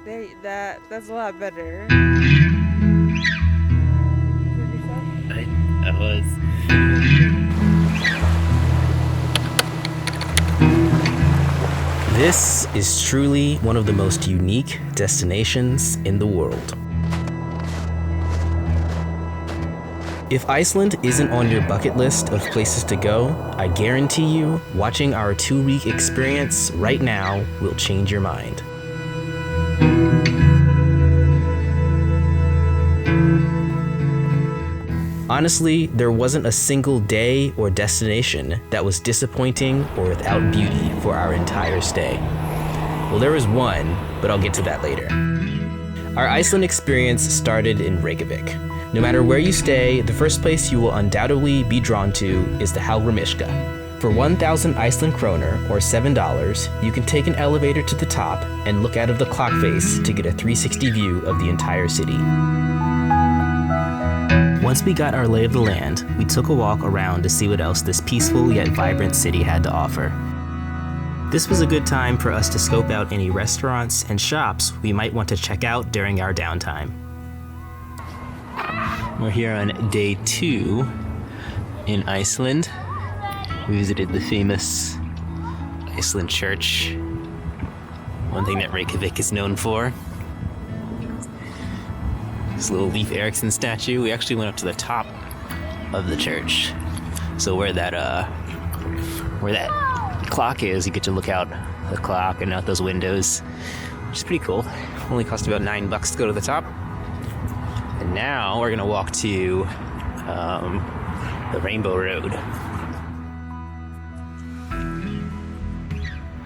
That's a lot better. I was. This is truly one of the most unique destinations in the world. If Iceland isn't on your bucket list of places to go, I guarantee you, watching our 2-week experience right now will change your mind. Honestly, there wasn't a single day or destination that was disappointing or without beauty for our entire stay. Well, there was one, but I'll get to that later. Our Iceland experience started in Reykjavik. No matter where you stay, the first place you will undoubtedly be drawn to is the Hallgrímskirkja. For 1,000 Iceland kroner, or $7, you can take an elevator to the top and look out of the clock face to get a 360 view of the entire city. Once we got our lay of the land, we took a walk around to see what else this peaceful yet vibrant city had to offer. This was a good time for us to scope out any restaurants and shops we might want to check out during our downtime. We're here on day 2 in Iceland. We visited the famous Iceland church, one thing that Reykjavik is known for. This little Leif Erikson statue. We actually went up to the top of the church. So where that clock is, you get to look out the clock and out those windows, which is pretty cool. Only cost about $9 to go to the top. And now we're gonna walk to the Rainbow Road.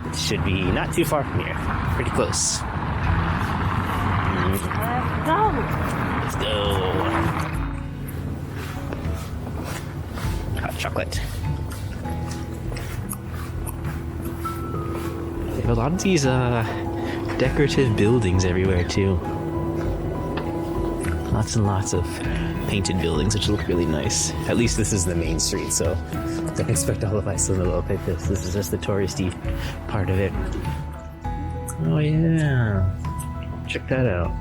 It should be not too far from here. Pretty close. Let's go. Hot chocolate. They have a lot of these decorative buildings everywhere too. Lots and lots of painted buildings which look really nice. At least this is the main street, so don't expect all of Iceland to look like this. This is just the touristy part of it. Oh yeah. Check that out.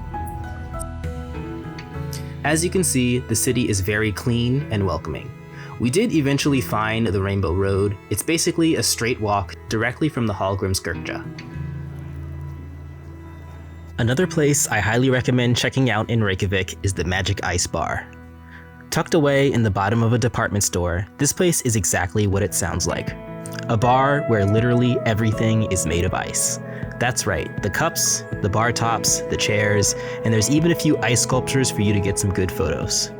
As you can see, the city is very clean and welcoming. We did eventually find the Rainbow Road. It's basically a straight walk directly from the Hallgrímskirkja. Another place I highly recommend checking out in Reykjavik is the Magic Ice Bar. Tucked away in the bottom of a department store, this place is exactly what it sounds like. A bar where literally everything is made of ice. That's right, the cups, the bar tops, the chairs, and there's even a few ice sculptures for you to get some good photos.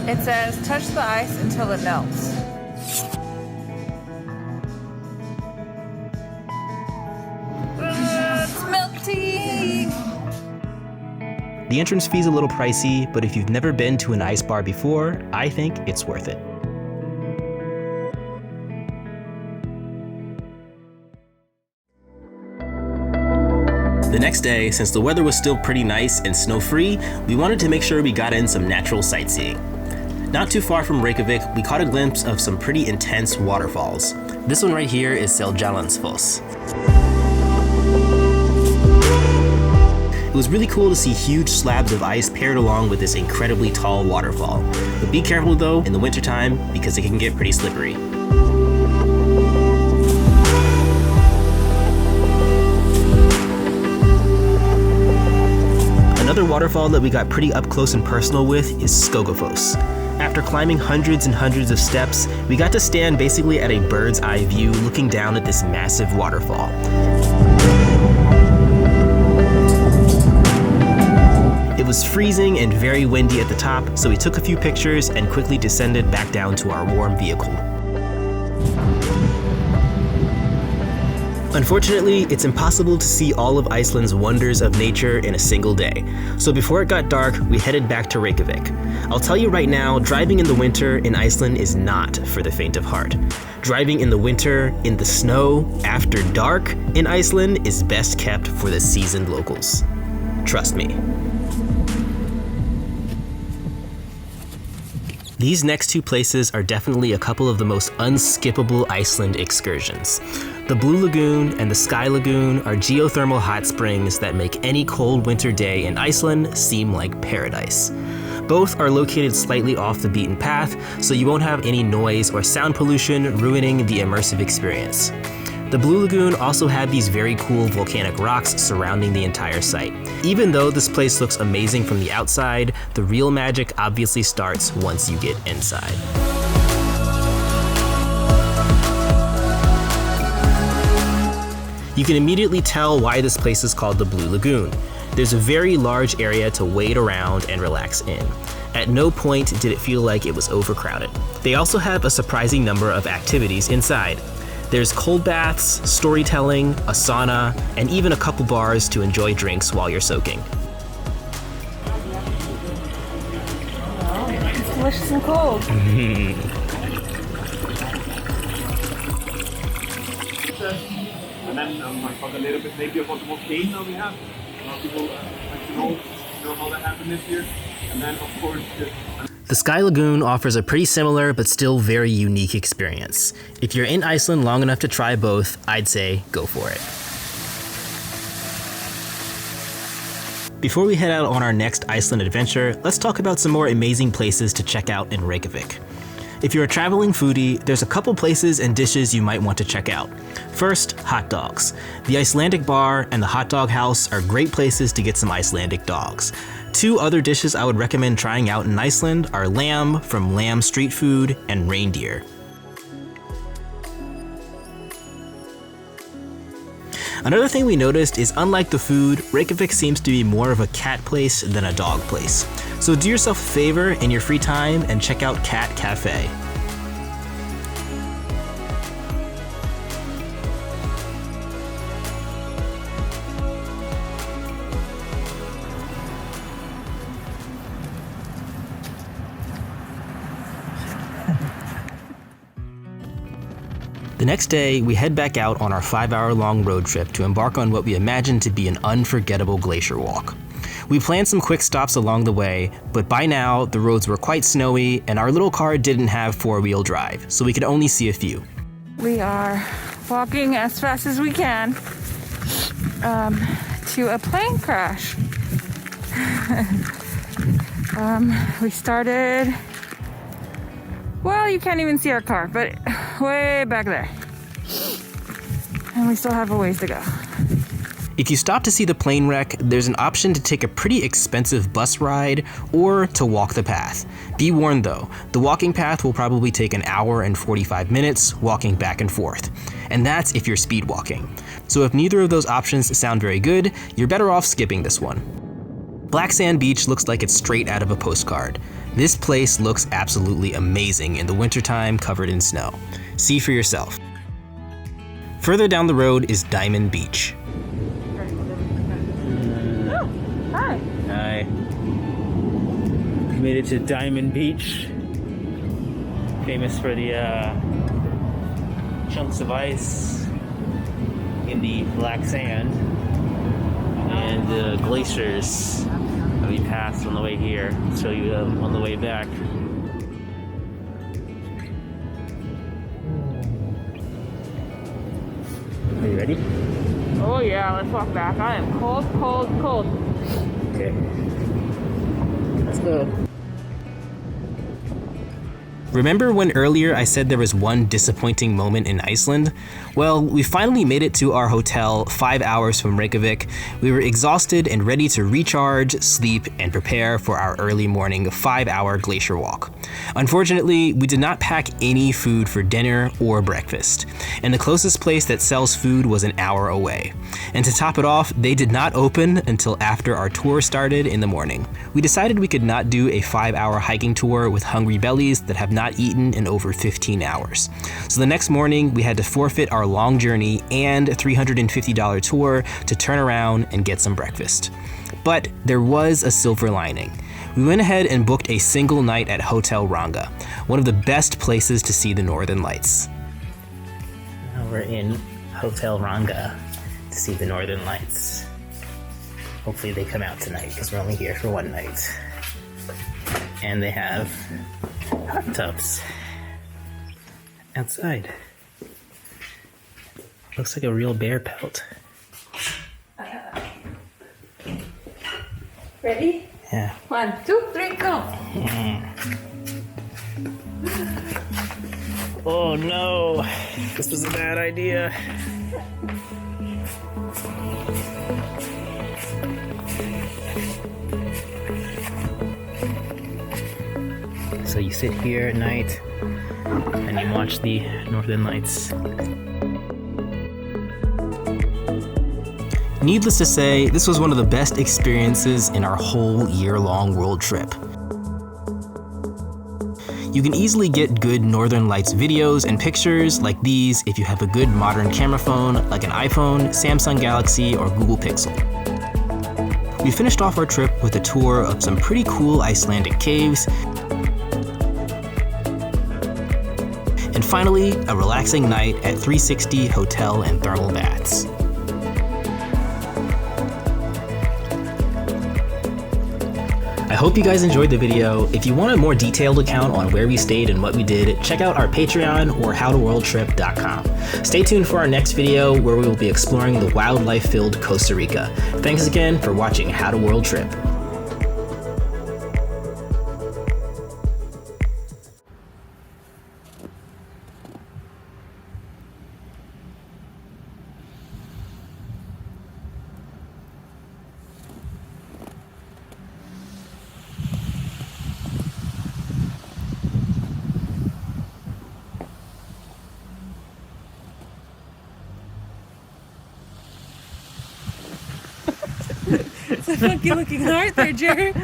It says, touch the ice until it melts. It's melting! The entrance fee's a little pricey, but if you've never been to an ice bar before, I think it's worth it. The next day, since the weather was still pretty nice and snow-free, we wanted to make sure we got in some natural sightseeing. Not too far from Reykjavik, we caught a glimpse of some pretty intense waterfalls. This one right here is Seljalandsfoss. It was really cool to see huge slabs of ice paired along with this incredibly tall waterfall. But be careful though in the wintertime because it can get pretty slippery. Another waterfall that we got pretty up close and personal with is Skogafoss. After climbing hundreds and hundreds of steps, we got to stand basically at a bird's eye view looking down at this massive waterfall. It was freezing and very windy at the top, so we took a few pictures and quickly descended back down to our warm vehicle. Unfortunately, it's impossible to see all of Iceland's wonders of nature in a single day. So before it got dark, we headed back to Reykjavik. I'll tell you right now, driving in the winter in Iceland is not for the faint of heart. Driving in the winter, in the snow, after dark in Iceland is best kept for the seasoned locals. Trust me. These next two places are definitely a couple of the most unskippable Iceland excursions. The Blue Lagoon and the Sky Lagoon are geothermal hot springs that make any cold winter day in Iceland seem like paradise. Both are located slightly off the beaten path, so you won't have any noise or sound pollution ruining the immersive experience. The Blue Lagoon also had these very cool volcanic rocks surrounding the entire site. Even though this place looks amazing from the outside, the real magic obviously starts once you get inside. You can immediately tell why this place is called the Blue Lagoon. There's a very large area to wade around and relax in. At no point did it feel like it was overcrowded. They also have a surprising number of activities inside. There's cold baths, storytelling, a sauna, and even a couple bars to enjoy drinks while you're soaking. Oh, it's delicious and cold. And then I talk a little bit maybe about the volcano we have. A lot of people like to know how that happened this year. And then of course The Sky Lagoon offers a pretty similar but still very unique experience. If you're in Iceland long enough to try both, I'd say go for it. Before we head out on our next Iceland adventure, let's talk about some more amazing places to check out in Reykjavik. If you're a traveling foodie, there's a couple places and dishes you might want to check out. First, hot dogs. The Icelandic Bar and the Hot Dog House are great places to get some Icelandic dogs. Two other dishes I would recommend trying out in Iceland are lamb from Lamb Street Food and reindeer. Another thing we noticed is, unlike the food, Reykjavik seems to be more of a cat place than a dog place. So do yourself a favor in your free time and check out Cat Cafe. The next day, we head back out on our 5-hour-long road trip to embark on what we imagine to be an unforgettable glacier walk. We planned some quick stops along the way, but by now, the roads were quite snowy and our little car didn't have 4-wheel drive, so we could only see a few. We are walking as fast as we can to a plane crash. We started, well, you can't even see our car, but way back there. And we still have a ways to go. If you stop to see the plane wreck, there's an option to take a pretty expensive bus ride or to walk the path. Be warned though, the walking path will probably take 1 hour and 45 minutes walking back and forth. And that's if you're speed walking. So if neither of those options sound very good, you're better off skipping this one. Black Sand Beach looks like it's straight out of a postcard. This place looks absolutely amazing in the wintertime covered in snow. See for yourself. Further down the road is Diamond Beach. Oh, hi. Hi. We made it to Diamond Beach. Famous for the chunks of ice in the black sand and the glaciers that we passed on the way here. I'll show you on the way back. Are you ready? Oh yeah, let's walk back. I am cold, cold, cold. Okay. Let's go. Remember when earlier I said there was one disappointing moment in Iceland? Well, we finally made it to our hotel 5 hours from Reykjavik. We were exhausted and ready to recharge, sleep, and prepare for our early morning 5-hour glacier walk. Unfortunately, we did not pack any food for dinner or breakfast, and the closest place that sells food was 1 hour away. And to top it off, they did not open until after our tour started in the morning. We decided we could not do a 5-hour hiking tour with hungry bellies that have not eaten in over 15 hours. So the next morning, we had to forfeit our long journey and $350 tour to turn around and get some breakfast. But there was a silver lining. We went ahead and booked a single night at Hotel Ranga, one of the best places to see the Northern Lights. Now we're in Hotel Ranga to see the Northern Lights. Hopefully they come out tonight because we're only here for one night. And they have hot tubs outside. Looks like a real bear pelt. Ready? Yeah. 1, 2, 3, go! Oh no, this was a bad idea. So you sit here at night and you watch the Northern Lights. Needless to say, this was one of the best experiences in our whole year-long world trip. You can easily get good Northern Lights videos and pictures like these if you have a good modern camera phone like an iPhone, Samsung Galaxy, or Google Pixel. We finished off our trip with a tour of some pretty cool Icelandic caves, and finally, a relaxing night at 360 Hotel and Thermal Baths. I hope you guys enjoyed the video. If you want a more detailed account on where we stayed and what we did, check out our Patreon or howtoworldtrip.com. Stay tuned for our next video where we will be exploring the wildlife-filled Costa Rica. Thanks again for watching How to World Trip. It's a funky looking heart there, Jared.